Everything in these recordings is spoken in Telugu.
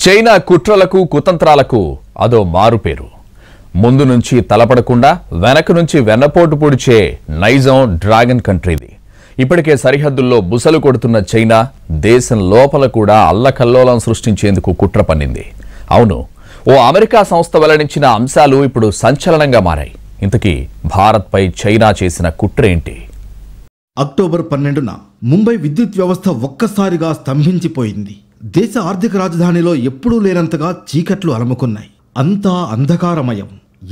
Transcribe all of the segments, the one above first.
చైనా కుట్రలకు కుతంత్రాలకు అదో మారుపేరు. ముందు నుంచి తలపడకుండా వెనక నుంచి వెన్నపోటు పొడిచే నైజం డ్రాగన్ కంట్రీది. ఇప్పటికే సరిహద్దుల్లో బుసలు కొడుతున్న చైనా దేశం లోపల కూడా అల్లకల్లోలం సృష్టించేందుకు కుట్ర పన్నింది. అవును, ఓ అమెరికా సంస్థ వెల్లడించిన అంశాలు ఇప్పుడు సంచలనంగా మారాయి. ఇంతకీ భారత్పై చైనా చేసిన కుట్ర ఏంటి? అక్టోబర్ 12న ముంబై విద్యుత్ వ్యవస్థ ఒక్కసారిగా స్తంభించిపోయింది. దేశ ఆర్థిక రాజధానిలో ఎప్పుడూ లేనంతగా చీకట్లు అలముకున్నాయి. అంతా అంధకారమయం.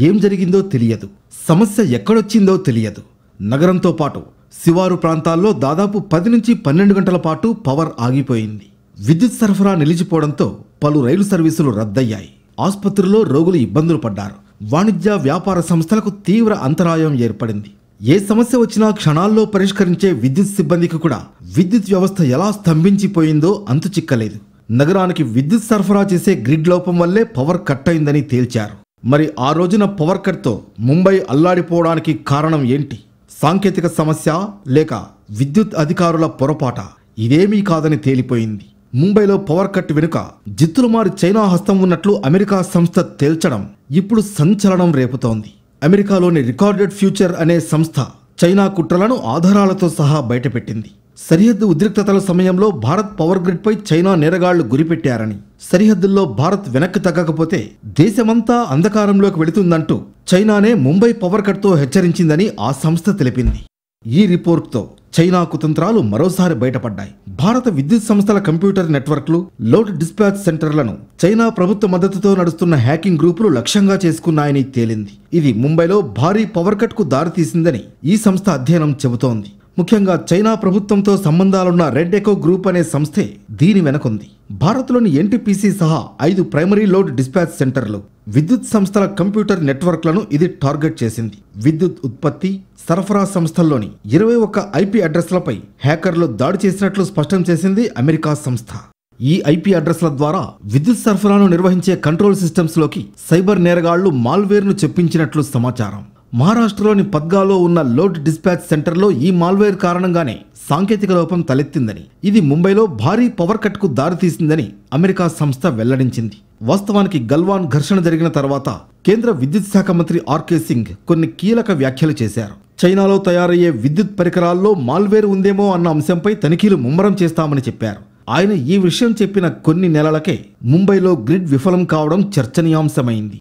ఏం జరిగిందో తెలియదు, సమస్య ఎక్కడొచ్చిందో తెలియదు. నగరంతో పాటు శివారు ప్రాంతాల్లో దాదాపు 10 నుంచి 12 గంటల పాటు పవర్ ఆగిపోయింది. విద్యుత్ సరఫరా నిలిచిపోవడంతో పలు రైలు సర్వీసులు రద్దయ్యాయి. ఆసుపత్రుల్లో రోగులు ఇబ్బందులు పడ్డారు. వాణిజ్య వ్యాపార సంస్థలకు తీవ్ర అంతరాయం ఏర్పడింది. ఏ సమస్య వచ్చినా క్షణాల్లో పరిష్కరించే విద్యుత్ సిబ్బందికి కూడా విద్యుత్ వ్యవస్థ ఎలా స్తంభించిపోయిందో అంతు చిక్కలేదు. నగరానికి విద్యుత్ సరఫరా చేసే గ్రిడ్ లోపం వల్లే పవర్ కట్ అయిందని తేల్చారు. మరి ఆ రోజున పవర్ కట్తో ముంబై అల్లాడిపోవడానికి కారణం ఏంటి? సాంకేతిక సమస్య లేక విద్యుత్ అధికారుల పొరపాట? ఇదేమీ కాదని తేలిపోయింది. ముంబైలో పవర్ కట్ వెనుక జిత్తులమారి చైనా హస్తం ఉన్నట్లు అమెరికా సంస్థ తేల్చడం ఇప్పుడు సంచలనం రేపుతోంది. అమెరికాలోని రికార్డెడ్ ఫ్యూచర్ అనే సంస్థ చైనా కుట్రలను ఆధారాలతో సహా బయటపెట్టింది. సరిహద్దు ఉద్రిక్తతల సమయంలో భారత్ పవర్ గ్రిడ్ పై చైనా నేరగాళ్లు గురిపెట్టారని, సరిహద్దుల్లో భారత్ వెనక్కి తగ్గకపోతే దేశమంతా అంధకారంలోకి వెళుతుందంటూ చైనానే ముంబై పవర్ కట్తో హెచ్చరించిందని ఆ సంస్థ తెలిపింది. ఈ రిపోర్ట్తో చైనా కుతంత్రాలు మరోసారి బయటపడ్డాయి. భారత విద్యుత్ సంస్థల కంప్యూటర్ నెట్వర్క్లు, లోడ్ డిస్పాచ్ సెంటర్లను చైనా ప్రభుత్వ మద్దతుతో నడుస్తున్న హ్యాకింగ్ గ్రూపులు లక్ష్యంగా చేసుకున్నాయని తేలింది. ఇది ముంబైలో భారీ పవర్ కట్ కు దారితీసిందని ఈ సంస్థ అధ్యయనం చెబుతోంది. ముఖ్యంగా చైనా ప్రభుత్వంతో సంబంధాలున్న రెడ్ ఎకో గ్రూప్ అనే సంస్థే దీని వెనకుంది. భారత్లోని ఎన్టీపీసీ సహా 5 ప్రైమరీ లోడ్ డిస్పాచ్ సెంటర్లు, విద్యుత్ సంస్థల కంప్యూటర్ నెట్వర్క్లను ఇది టార్గెట్ చేసింది. విద్యుత్ ఉత్పత్తి, సరఫరా సంస్థల్లోని 21 ఐపీ అడ్రస్లపై హ్యాకర్లు దాడి చేసినట్లు స్పష్టం చేసింది అమెరికా సంస్థ. ఈ ఐపీ అడ్రస్ల ద్వారా విద్యుత్ సరఫరాను నిర్వహించే కంట్రోల్ సిస్టమ్స్ లోకి సైబర్ నేరగాళ్లు మాల్వేర్ను చెప్పించినట్లు సమాచారం. మహారాష్ట్రలోని పద్గాలో ఉన్న లోడ్ డిస్పాచ్ సెంటర్లో ఈ మాల్వేర్ కారణంగానే సాంకేతిక లోపం తలెత్తిందని, ఇది ముంబైలో భారీ పవర్ కట్ కు దారితీసిందని అమెరికా సంస్థ వెల్లడించింది. వాస్తవానికి గల్వాన్ ఘర్షణ జరిగిన తర్వాత కేంద్ర విద్యుత్ శాఖ మంత్రి ఆర్కే సింగ్ కొన్ని కీలక వ్యాఖ్యలు చేశారు. చైనాలో తయారయ్యే విద్యుత్ పరికరాల్లో మాల్వేర్ ఉందేమో అన్న అంశంపై తనిఖీలు ముమ్మరం చేస్తామని చెప్పారు. ఆయన ఈ విషయం చెప్పిన కొన్ని నెలలకే ముంబైలో గ్రిడ్ విఫలం కావడం చర్చనీయాంశమైంది.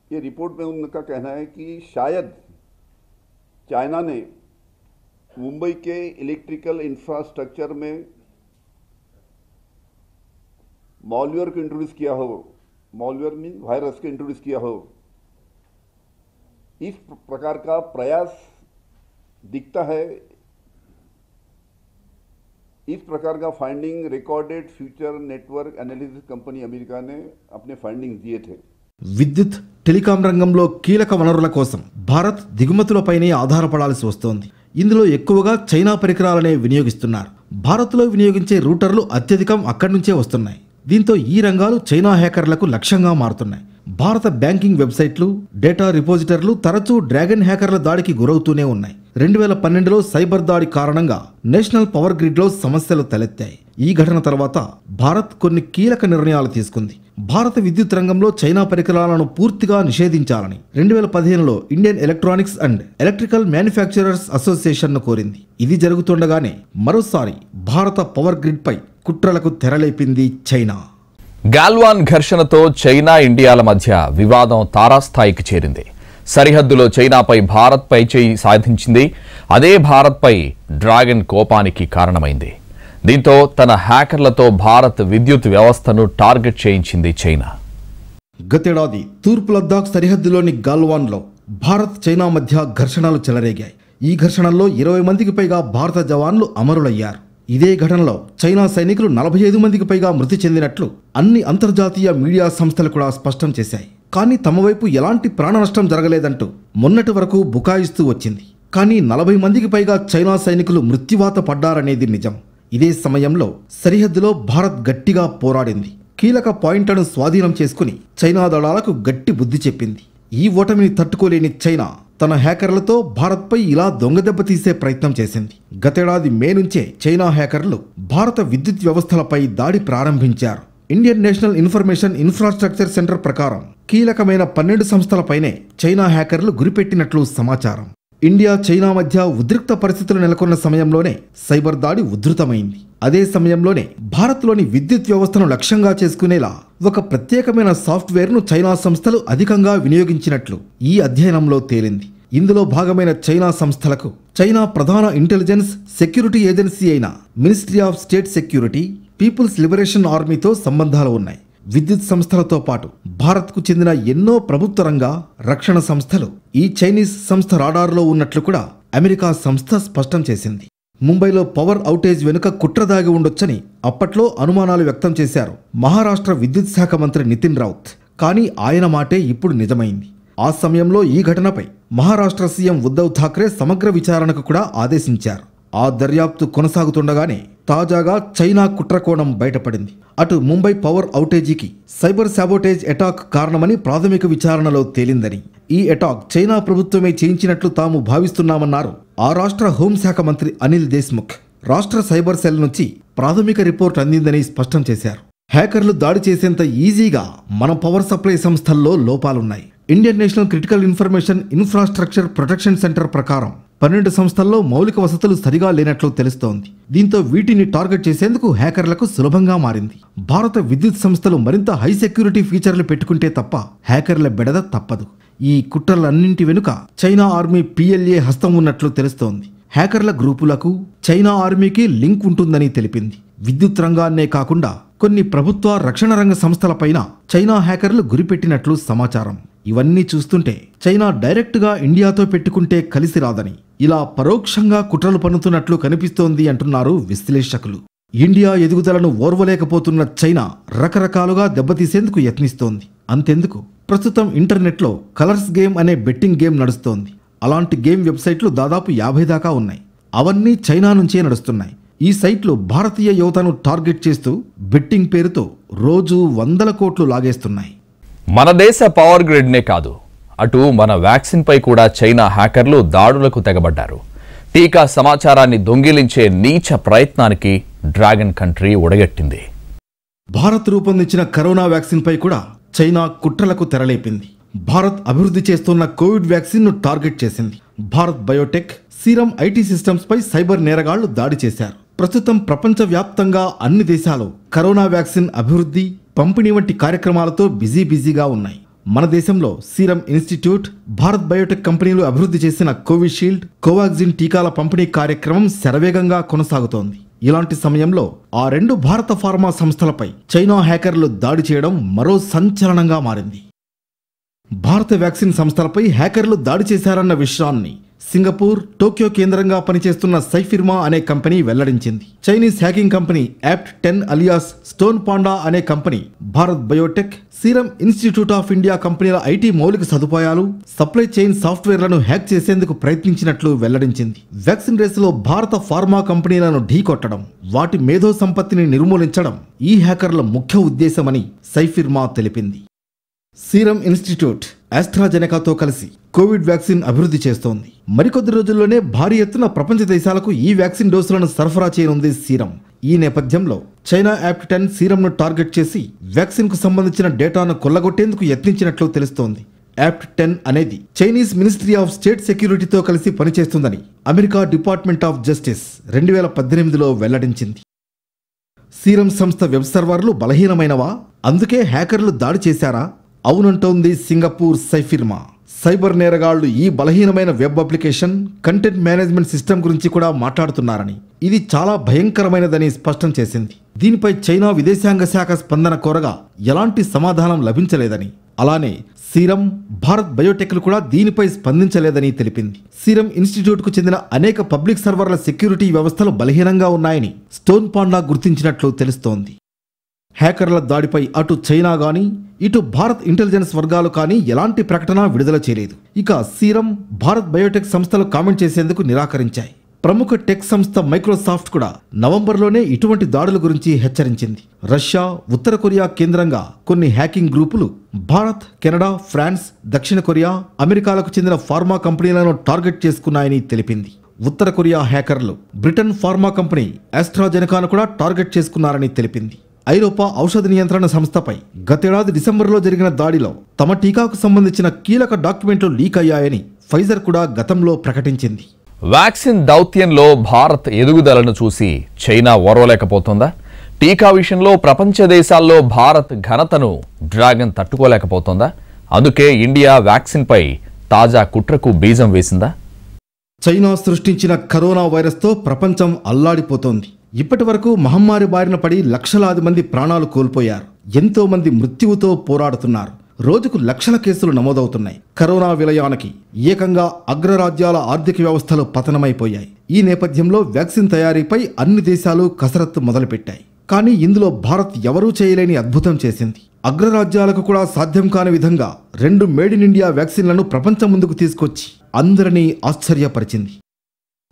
चाइना ने मुंबई के इलेक्ट्रिकल इंफ्रास्ट्रक्चर में मॉलवेयर को इंट्रोड्यूस किया हो, मॉलवेयर मीन वायरस को इंट्रोड्यूस किया हो, इस प्रकार का प्रयास दिखता है. इस प्रकार का finding recorded future network analysis company America ने अपने फाइंडिंग दिए थे. విద్యుత్, టెలికాం రంగంలో కీలక వనరుల కోసం భారత్ దిగుమతులపైనే ఆధారపడాల్సి వస్తోంది. ఇందులో ఎక్కువగా చైనా పరికరాలనే వినియోగిస్తున్నారు. భారత్లో వినియోగించే రూటర్లు అత్యధికం అక్కడి నుంచే వస్తున్నాయి. దీంతో ఈ రంగాలు చైనా హ్యాకర్లకు లక్ష్యంగా మారుతున్నాయి. భారత బ్యాంకింగ్ వెబ్సైట్లు, డేటా రిపోజిటర్లు తరచూ డ్రాగన్ హ్యాకర్ల దాడికి గురవుతూనే ఉన్నాయి. 2012లో సైబర్ దాడి కారణంగా నేషనల్ పవర్ గ్రిడ్లో సమస్యలు తలెత్తాయి. ఈ ఘటన తర్వాత భారత్ కొన్ని కీలక నిర్ణయాలు తీసుకుంది. భారత విద్యుత్ రంగంలో చైనా పరికరాలను పూర్తిగా నిషేధించాలని 2015లో Indian electronics and electrical manufacturers అసోసియేషన్ను కోరింది. ఇది జరుగుతుండగానే మరోసారి భారత పవర్ గ్రిడ్ పై కుట్రలకు తెరలేపింది చైనా. గాల్వాన్ ఘర్షణతో చైనా, ఇండియాల మధ్య వివాదం తారాస్థాయికి చేరింది. సరిహద్దులో చైనాపై భారత్ పై చేయి సాధించింది. అదే భారత్పై డ్రాగన్ కోపానికి కారణమైంది. దీంతో తన హ్యాకర్లతో భారత్ విద్యుత్ వ్యవస్థను టార్గెట్ చేయించింది చైనా. గతేడాది తూర్పు లద్దాఖ్ సరిహద్దులోని గాల్వాన్లో భారత్, చైనా మధ్య ఘర్షణలు చెలరేగాయి. ఈ ఘర్షణల్లో 20 మందికి పైగా భారత జవాన్లు అమరులయ్యారు. ఇదే ఘటనలో చైనా సైనికులు 45 మందికి పైగా మృతి చెందినట్లు అన్ని అంతర్జాతీయ మీడియా సంస్థలు కూడా స్పష్టం చేశాయి. కానీ తమ వైపు ఎలాంటి ప్రాణ నష్టం జరగలేదంటూ మొన్నటి వరకు బుకాయిస్తూ వచ్చింది. కానీ 40 మందికి పైగా చైనా సైనికులు మృత్యువాత పడ్డారనేది నిజం. ఇదే సమయంలో సరిహద్దులో భారత్ గట్టిగా పోరాడింది. కీలక పాయింట్లను స్వాధీనం చేసుకుని చైనా దళాలకు గట్టి బుద్ధి చెప్పింది. ఈ ఓటమిని తట్టుకోలేని చైనా తన హ్యాకర్లతో భారత్పై ఇలా దొంగదెబ్బ తీసే ప్రయత్నం చేసింది. గతేడాది మే నుంచే చైనా హ్యాకర్లు భారత విద్యుత్ వ్యవస్థలపై దాడి ప్రారంభించారు. Indian national information infrastructure centre ప్రకారం కీలకమైన 12 సంస్థలపైనే చైనా హ్యాకర్లు గురిపెట్టినట్లు సమాచారం. ఇండియా చైనా మధ్య ఉద్రిక్త పరిస్థితులు నెలకొన్న సమయంలోనే సైబర్ దాడి ఉధృతమైంది. అదే సమయంలోనే భారత్లోని విద్యుత్ వ్యవస్థను లక్ష్యంగా చేసుకునేలా ఒక ప్రత్యేకమైన సాఫ్ట్వేర్ను చైనా సంస్థలు అధికంగా వినియోగించినట్లు ఈ అధ్యయనంలో తేలింది. ఇందులో భాగమైన చైనా సంస్థలకు చైనా ప్రధాన ఇంటెలిజెన్స్ సెక్యూరిటీ ఏజెన్సీ అయిన ministry of state security, people's liberation ఆర్మీతో సంబంధాలు ఉన్నాయి. విద్యుత్ సంస్థలతో పాటు భారత్కు చెందిన ఎన్నో ప్రభుత్వ రంగ రక్షణ సంస్థలు ఈ చైనీస్ సంస్థ రాడార్లో ఉన్నట్లు కూడా అమెరికా సంస్థ స్పష్టం చేసింది. ముంబైలో పవర్ ఔటేజ్ వెనుక కుట్ర దాగి ఉండొచ్చని అప్పట్లో అనుమానాలు వ్యక్తం చేశారు మహారాష్ట్ర విద్యుత్ శాఖ మంత్రి నితిన్ రౌత్. కానీ ఆయన మాటే ఇప్పుడు నిజమైంది. ఆ సమయంలో ఈ ఘటనపై మహారాష్ట్ర సీఎం ఉద్ధవ్ ఠాక్రే సమగ్ర విచారణకు కూడా ఆదేశించారు. ఆ దర్యాప్తు కొనసాగుతుండగానే తాజాగా చైనా కుట్రకోణం బయటపడింది. అటు ముంబై పవర్ ఔటేజీకి సైబర్ సాబోటేజ్ అటాక్ కారణమని ప్రాథమిక విచారణలో తేలిందని, ఈ అటాక్ చైనా ప్రభుత్వమే చేయించినట్లు తాము భావిస్తున్నామన్నారు ఆ రాష్ట్ర హోంశాఖ మంత్రి అనిల్ దేశ్ముఖ్. రాష్ట్ర సైబర్ సెల్ నుంచి ప్రాథమిక రిపోర్ట్ అందిందని స్పష్టం చేశారు. హ్యాకర్లు దాడి చేసేంత ఈజీగా మన పవర్ సప్లై సంస్థల్లో లోపాలున్నాయి. Indian national critical information infrastructure protection centre ప్రకారం 12 సంస్థల్లో మౌలిక వసతులు సరిగా లేనట్లు తెలుస్తోంది. దీంతో వీటిని టార్గెట్ చేసేందుకు హ్యాకర్లకు సులభంగా మారింది. భారత విద్యుత్ సంస్థలు మరింత హై సెక్యూరిటీ ఫీచర్లు పెట్టుకుంటే తప్ప హ్యాకర్ల బెడద తప్పదు. ఈ కుట్రలన్నింటి వెనుక చైనా ఆర్మీ PLA హస్తం ఉన్నట్లు తెలుస్తోంది. హ్యాకర్ల గ్రూపులకు చైనా ఆర్మీకి లింక్ ఉంటుందని తెలిపింది. విద్యుత్ రంగాన్నే కాకుండా కొన్ని ప్రభుత్వ రక్షణ రంగ సంస్థలపైన చైనా హ్యాకర్లు గురిపెట్టినట్లు సమాచారం. ఇవన్నీ చూస్తుంటే చైనా డైరెక్ట్గా ఇండియాతో పెట్టుకుంటే కలిసి రాదని, ఇలా పరోక్షంగా కుట్రలు పన్నుతున్నట్లు కనిపిస్తోంది అంటున్నారు విశ్లేషకులు. ఇండియా ఎదుగుదలను ఓర్వలేకపోతున్న చైనా రకరకాలుగా దెబ్బతీసేందుకు యత్నిస్తోంది. అంతెందుకు, ప్రస్తుతం ఇంటర్నెట్లో కలర్స్ గేమ్ అనే బెట్టింగ్ గేమ్ నడుస్తోంది. అలాంటి గేమ్ వెబ్సైట్లు దాదాపు 50 దాకా ఉన్నాయి. అవన్నీ చైనా నుంచే నడుస్తున్నాయి. ఈ సైట్లు భారతీయ యువతను టార్గెట్ చేస్తూ బెట్టింగ్ పేరుతో రోజు 100 కోట్లు లాగేస్తున్నాయి. మన దేశ పవర్ గ్రిడ్నే కాదు, అటు మన వ్యాక్సిన్ పై కూడా చైనా హ్యాకర్లు దాడులకు తెగబడ్డారు. టీకా సమాచారాన్ని దొంగిలించే నీచ ప్రయత్నానికి డ్రాగన్ కంట్రీ ఒడగట్టింది. భారత్ రూపొందించిన కరోనా వ్యాక్సిన్ పై కూడా చైనా కుట్రలకు తెరలేపింది. భారత్ అభివృద్ధి చేస్తున్న కోవిడ్ వ్యాక్సిన్ ను టార్గెట్ చేసింది. Bharat Biotech, Serum IT systems పై సైబర్ నేరగాళ్లు దాడి చేశారు. ప్రస్తుతం ప్రపంచవ్యాప్తంగా అన్ని దేశాలు కరోనా వ్యాక్సిన్ అభివృద్ధి, పంపిణీ వంటి కార్యక్రమాలతో బిజీగా ఉన్నాయి. మన దేశంలో సీరం ఇన్స్టిట్యూట్, భారత్ బయోటెక్ కంపెనీలు అభివృద్ధి చేసిన కోవిషీల్డ్, కోవాక్సిన్ టీకాల పంపిణీ కార్యక్రమం శరవేగంగా కొనసాగుతోంది. ఇలాంటి సమయంలో ఆ 2 భారత ఫార్మా సంస్థలపై చైనా హ్యాకర్లు దాడి చేయడం మరో సంచలనంగా మారింది. భారత వ్యాక్సిన్ సంస్థలపై హ్యాకర్లు దాడి చేశారన్న విషయాన్ని సింగపూర్, టోక్యో కేంద్రంగా పనిచేస్తున్న సైఫిర్మా అనే కంపెనీ వెల్లడించింది. Chinese hacking company APT10 alias stone panda అనే company Bharat Biotech, Serum Institute of India కంపెనీల IT మౌలిక సదుపాయాలు, సప్లై చైన్ సాఫ్ట్వేర్లను హ్యాక్ చేసేందుకు ప్రయత్నించినట్లు వెల్లడించింది. వ్యాక్సిన్ రేసులో భారత ఫార్మా కంపెనీలను ఢీకొట్టడం, వాటి మేధో సంపత్తిని నిర్మూలించడం ఈ హ్యాకర్ల ముఖ్య ఉద్దేశమని సైఫిర్మా తెలిపింది. సీరం ఇన్స్టిట్యూట్ ఆస్ట్రాజెనెకాతో కలిసి కోవిడ్ వ్యాక్సిన్ అభివృద్ధి చేస్తోంది. మరికొద్ది రోజుల్లోనే భారీ ఎత్తున ప్రపంచ దేశాలకు ఈ వ్యాక్సిన్ డోసులను సరఫరా చేయనుంది సీరం. ఈ నేపథ్యంలో చైనా APT10 సీరంను టార్గెట్ చేసి వ్యాక్సిన్ కు సంబంధించిన డేటాను కొల్లగొట్టేందుకు యత్నించినట్లు తెలుస్తోంది. APT10 అనేది చైనీస్ మినిస్ట్రీ ఆఫ్ స్టేట్ సెక్యూరిటీతో కలిసి పనిచేస్తుందని అమెరికా డిపార్ట్మెంట్ ఆఫ్ జస్టిస్ 2018లో వెల్లడించింది. సీరం సంస్థ వెబ్ సర్వర్లు బలహీనమైనవా, అందుకే హ్యాకర్లు దాడి చేశారా? అవునంటోంది సింగపూర్ సైఫిర్మా. సైబర్ నేరగాళ్లు ఈ బలహీనమైన web application, content management system గురించి కూడా మాట్లాడుతున్నారని, ఇది చాలా భయంకరమైనదని స్పష్టం చేసింది. దీనిపై చైనా విదేశాంగ శాఖ స్పందన కోరగా ఎలాంటి సమాధానం లభించలేదని, అలానే సీరం, భారత్ బయోటెక్లు కూడా దీనిపై స్పందించలేదని తెలిపింది. సీరం ఇన్స్టిట్యూట్కు చెందిన అనేక పబ్లిక్ సర్వర్ల సెక్యూరిటీ వ్యవస్థలు బలహీనంగా ఉన్నాయని స్టోన్ పాండా గుర్తించినట్లు తెలుస్తోంది. హ్యాకర్ల దాడిపై అటు చైనా గానీ, ఇటు భారత్ ఇంటెలిజెన్స్ వర్గాలు కానీ ఎలాంటి ప్రకటన విడుదల చేయలేదు. ఇక సీరం, భారత్ బయోటెక్ సంస్థలు కామెంట్ చేసేందుకు నిరాకరించాయి. ప్రముఖ టెక్ సంస్థ మైక్రోసాఫ్ట్ కూడా నవంబర్లోనే ఇటువంటి దాడుల గురించి హెచ్చరించింది. రష్యా, ఉత్తర కొరియా కేంద్రంగా కొన్ని హ్యాకింగ్ గ్రూపులు భారత్, కెనడా, ఫ్రాన్స్, దక్షిణ కొరియా, అమెరికాలకు చెందిన ఫార్మా కంపెనీలను టార్గెట్ చేసుకున్నాయని తెలిపింది. ఉత్తర కొరియా హ్యాకర్లు బ్రిటన్ ఫార్మా కంపెనీ ఆస్ట్రాజెనెకాను కూడా టార్గెట్ చేసుకున్నారని తెలిపింది. ఐరోపా ఔషధ నియంత్రణ సంస్థపై గతేడాది డిసెంబర్లో జరిగిన దాడిలో తమ టీకాకు సంబంధించిన కీలక డాక్యుమెంట్లు లీక్ అయ్యాయని ఫైజర్ కూడా గతంలో ప్రకటించింది. వ్యాక్సిన్ దౌత్యంలో భారత్ ఎదుగుదలను చూసి చైనా ఓర్వలేకపోతుందా? టీకా విషయంలో ప్రపంచ దేశాల్లో భారత్ ఘనతను డ్రాగన్ తట్టుకోలేకపోతుందా? అందుకే ఇండియా వ్యాక్సిన్పై తాజా కుట్రకు బీజం వేసిందా? చైనా సృష్టించిన కరోనా వైరస్తో ప్రపంచం అల్లాడిపోతోంది. ఇప్పటి వరకు మహమ్మారి బారిన పడి లక్షలాది మంది ప్రాణాలు కోల్పోయారు. ఎంతో మంది మృత్యువుతో పోరాడుతున్నారు. రోజుకు లక్షల కేసులు నమోదవుతున్నాయి. కరోనా విలయానికి ఏకంగా అగ్రరాజ్యాల ఆర్థిక వ్యవస్థలు పతనమైపోయాయి. ఈ నేపథ్యంలో వ్యాక్సిన్ తయారీపై అన్ని దేశాలు కసరత్తు మొదలుపెట్టాయి. కానీ ఇందులో భారత్ ఎవరూ చేయలేని అద్భుతం చేసింది. అగ్రరాజ్యాలకు కూడా సాధ్యం కాని విధంగా 2 మేడ్ ఇన్ ఇండియా వ్యాక్సిన్లను ప్రపంచం ముందుకు తీసుకొచ్చి అందరినీ ఆశ్చర్యపరిచింది.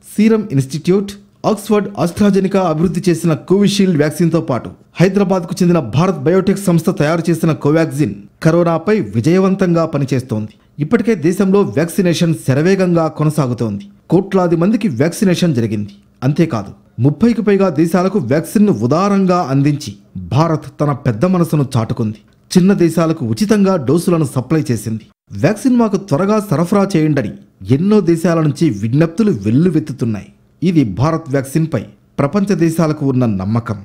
సీరం ఇన్స్టిట్యూట్, ఆక్స్ఫర్డ్, ఆస్ట్రాజెనికా అభివృద్ధి చేసిన కోవిషీల్డ్ వ్యాక్సిన్తో పాటు హైదరాబాద్కు చెందిన భారత్ బయోటెక్ సంస్థ తయారు చేసిన కోవాక్సిన్ కరోనాపై విజయవంతంగా పనిచేస్తోంది. ఇప్పటికే దేశంలో వ్యాక్సినేషన్ శరవేగంగా కొనసాగుతోంది. కోట్లాది మందికి వ్యాక్సినేషన్ జరిగింది. అంతేకాదు 30కి పైగా దేశాలకు వ్యాక్సిన్ను ఉదారంగా అందించి భారత్ తన పెద్ద మనసును చాటుకుంది. చిన్న దేశాలకు ఉచితంగా డోసులను సప్లై చేసింది. వ్యాక్సిన్ మాకు త్వరగా సరఫరా చేయండని ఎన్నో దేశాల నుంచి విజ్ఞప్తులు వెల్లువెత్తుతున్నాయి. ఇది భారత్ వ్యాక్సిన్పై ప్రపంచ దేశాలకు ఉన్న నమ్మకం.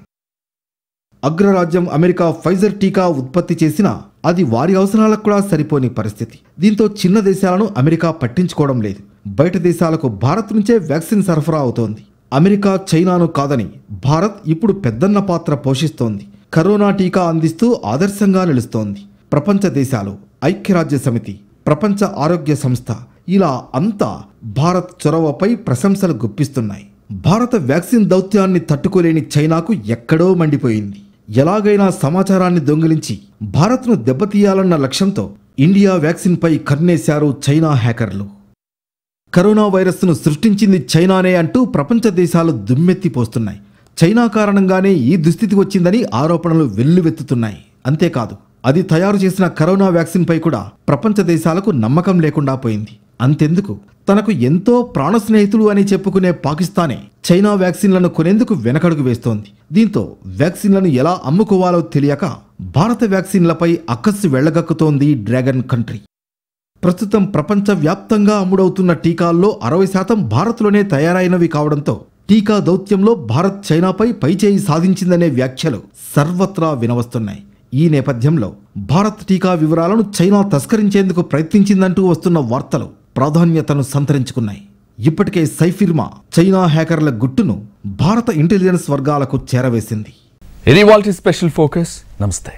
అగ్రరాజ్యం అమెరికా ఫైజర్ టీకా ఉత్పత్తి చేసినా అది వారి అవసరాలకు కూడా సరిపోని పరిస్థితి. దీంతో చిన్న దేశాలను అమెరికా పట్టించుకోవడం లేదు. బయట దేశాలకు భారత్ నుంచే వ్యాక్సిన్ సరఫరా అవుతోంది. అమెరికా, చైనాను కాదని భారత్ ఇప్పుడు పెద్దన్న పాత్ర పోషిస్తోంది. కరోనా టీకా అందిస్తూ ఆదర్శంగా నిలుస్తోంది. ప్రపంచ దేశాలు, ఐక్యరాజ్య సమితి, ప్రపంచ ఆరోగ్య సంస్థ ఇలా అంతా భారత్ చొరవపై ప్రశంసలు గుప్పిస్తున్నాయి. భారత వ్యాక్సిన్ దౌత్యాన్ని తట్టుకోలేని చైనాకు ఎక్కడో మండిపోయింది. ఎలాగైనా సమాచారాన్ని దొంగిలించి భారత్ను దెబ్బతీయాలన్న లక్ష్యంతో ఇండియా వ్యాక్సిన్పై కన్నేశారు చైనా హ్యాకర్లు. కరోనా వైరస్ను సృష్టించింది చైనానే అంటూ ప్రపంచ దేశాలు దుమ్మెత్తిపోస్తున్నాయి. చైనా కారణంగానే ఈ దుస్థితి వచ్చిందని ఆరోపణలు వెల్లువెత్తుతున్నాయి. అంతేకాదు అది తయారు చేసిన కరోనా వ్యాక్సిన్పై కూడా ప్రపంచ దేశాలకు నమ్మకం లేకుండా పోయింది. అంతెందుకు, తనకు ఎంతో ప్రాణ స్నేహితులు అని చెప్పుకునే పాకిస్తానే చైనా వ్యాక్సిన్లను కొనేందుకు వెనకడుగు వేస్తోంది. దీంతో వ్యాక్సిన్లను ఎలా అమ్ముకోవాలో తెలియక భారత వ్యాక్సిన్లపై అక్కస్సు వెళ్లగక్కుతోంది డ్రాగన్ కంట్రీ. ప్రస్తుతం ప్రపంచ వ్యాప్తంగా అమ్ముడవుతున్న టీకాల్లో 60% భారత్లోనే తయారైనవి కావడంతో టీకా దౌత్యంలో భారత్ చైనాపై పైచేయి సాధించిందనే వ్యాఖ్యలు సర్వత్రా వినవస్తున్నాయి. ఈ నేపథ్యంలో భారత్ టీకా వివరాలను చైనా తస్కరించేందుకు ప్రయత్నించిందంటూ వస్తున్న వార్తలు ప్రాధాన్యతను సంతరించుకున్నాయి. ఇప్పటికే సైఫిర్మా చైనా హ్యాకర్ల గుట్టును భారత ఇంటెలిజెన్స్ వర్గాలకు చేరవేసింది. ఇది వాల్టి స్పెషల్ ఫోకస్. నమస్తే.